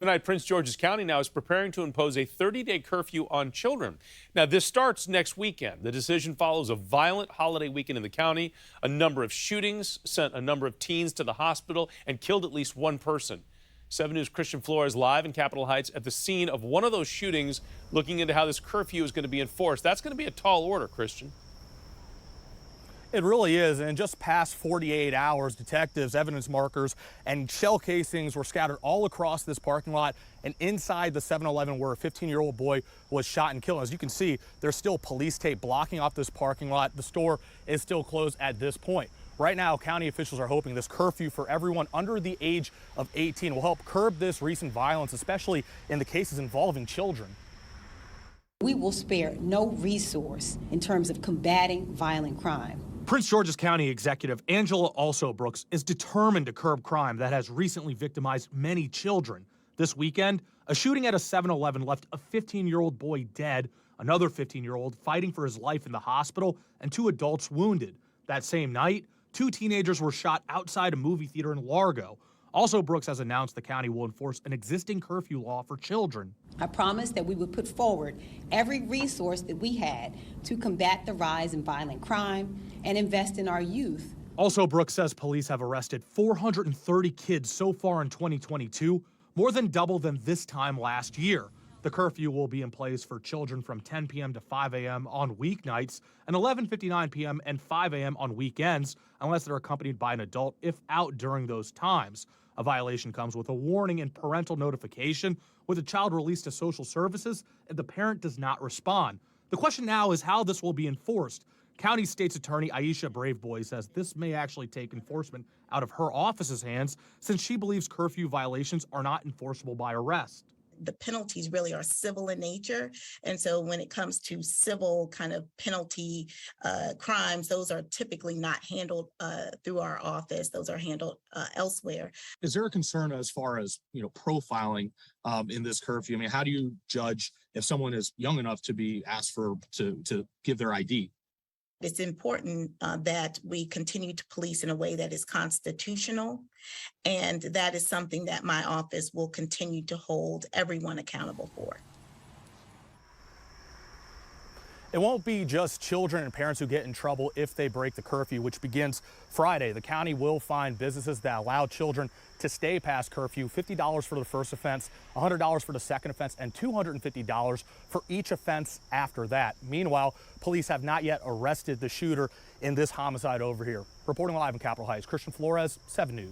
Tonight, Prince George's County now is preparing to impose a 30-day curfew on children. Now, this starts next weekend. The decision follows a violent holiday weekend in the county. A number of shootings sent a number of teens to the hospital and killed at least one person. 7 News' Christian Flores live in Capitol Heights at the scene of one of those shootings, looking into how this curfew is going to be enforced. That's going to be a tall order, Christian. It really is. And in just past 48 hours, detectives, evidence markers, and shell casings were scattered all across this parking lot and inside the 7-Eleven where a 15-year-old boy was shot and killed. As you can see, there's still police tape blocking off this parking lot. The store is still closed at this point. Right now, county officials are hoping this curfew for everyone under the age of 18 will help curb this recent violence, especially in the cases involving children. We will spare no resource in terms of combating violent crime. Prince George's County Executive Angela Also Brooks is determined to curb crime that has recently victimized many children. This weekend, a shooting at a 7-Eleven left a 15-year-old boy dead, another 15-year-old fighting for his life in the hospital, and 2 adults wounded. That same night, 2 teenagers were shot outside a movie theater in Largo. Also, Brooks has announced the county will enforce an existing curfew law for children. I promised that we would put forward every resource that we had to combat the rise in violent crime and invest in our youth. Also, Brooks says police have arrested 430 kids so far in 2022, more than double than this time last year. The curfew will be in place for children from 10 p.m. to 5 a.m. on weeknights and 11:59 p.m. and 5 a.m. on weekends, unless they're accompanied by an adult if out during those times. A violation comes with a warning and parental notification, with a child released to social services if the parent does not respond. The question now is how this will be enforced. County State's Attorney Aisha Braveboy says this may actually take enforcement out of her office's hands, since she believes curfew violations are not enforceable by arrest. The penalties really are civil in nature. And so when it comes to civil kind of penalty crimes, those are typically not handled through our office. Those are handled elsewhere. Is there a concern as far as, profiling in this curfew? I mean, how do you judge if someone is young enough to be asked to give their ID? It's important that we continue to police in a way that is constitutional, and that is something that my office will continue to hold everyone accountable for. It won't be just children and parents who get in trouble if they break the curfew, which begins Friday. The county will fine businesses that allow children to stay past curfew, $50 for the first offense, $100 for the second offense, and $250 for each offense after that. Meanwhile, police have not yet arrested the shooter in this homicide over here. Reporting live in Capitol Heights, Christian Flores, 7 News.